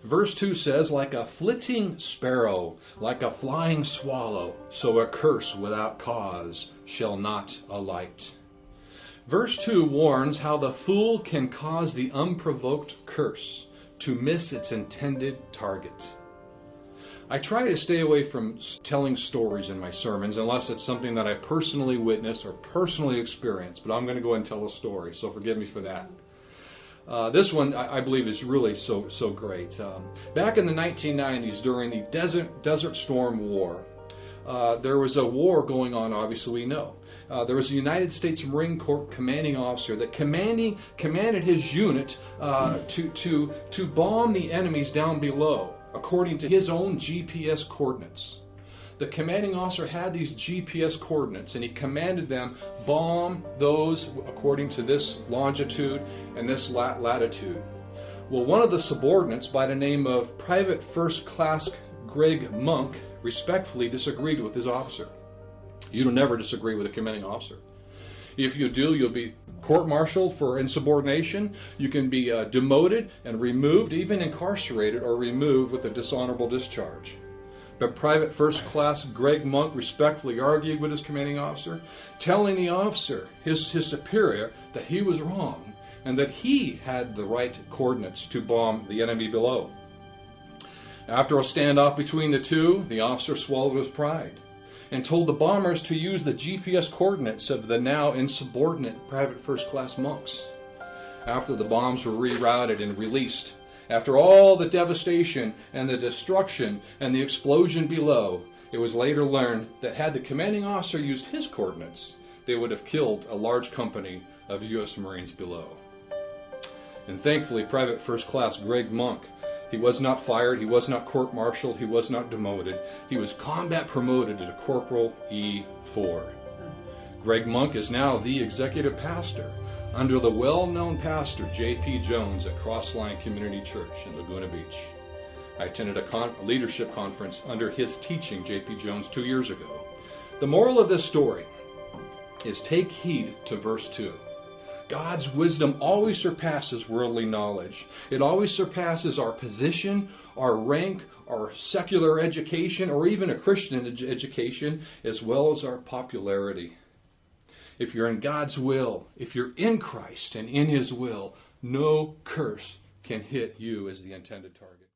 Verse 2 says, like a flitting sparrow, like a flying swallow, so a curse without cause shall not alight. Verse 2 warns how the fool can cause the unprovoked curse to miss its intended target. I try to stay away from telling stories in my sermons unless it's something that I personally witnessed or personally experienced, but I'm going to go ahead and tell a story, so forgive me for that. This one, I believe, is really so great. Back in the 1990s, during the Desert Storm War, there was a war going on, obviously we know. There was a United States Marine Corps commanding officer that commanded his unit to bomb the enemies down below, according to his own GPS coordinates. The commanding officer had these GPS coordinates, and he commanded them bomb those according to this longitude and this latitude. Well, one of the subordinates, by the name of Private First Class Greg Monk, respectfully disagreed with his officer. You don't never disagree with a commanding officer. If you do, you'll be court-martialed for insubordination. You can be demoted and removed, even incarcerated or removed with a dishonorable discharge. But Private First Class Greg Monk respectfully argued with his commanding officer, telling the officer, his superior, that he was wrong and that he had the right coordinates to bomb the enemy below. After a standoff between the two, the officer swallowed his pride and told the bombers to use the GPS coordinates of the now insubordinate Private First Class Monks. After the bombs were rerouted and released, after all the devastation and the destruction and the explosion below, it was later learned that had the commanding officer used his coordinates, they would have killed a large company of U.S. Marines below. And thankfully, Private First Class Greg Monk, he was not fired, he was not court-martialed, he was not demoted. He was combat promoted to Corporal E4. Greg Monk is now the executive pastor under the well-known pastor J.P. Jones at Crossline Community Church in Laguna Beach. I attended a leadership conference under his teaching, J.P. Jones, 2 years ago. The moral of this story is take heed to verse 2. God's wisdom always surpasses worldly knowledge. It always surpasses our position, our rank, our secular education, or even a Christian education, as well as our popularity. If you're in God's will, if you're in Christ and in His will, no curse can hit you as the intended target.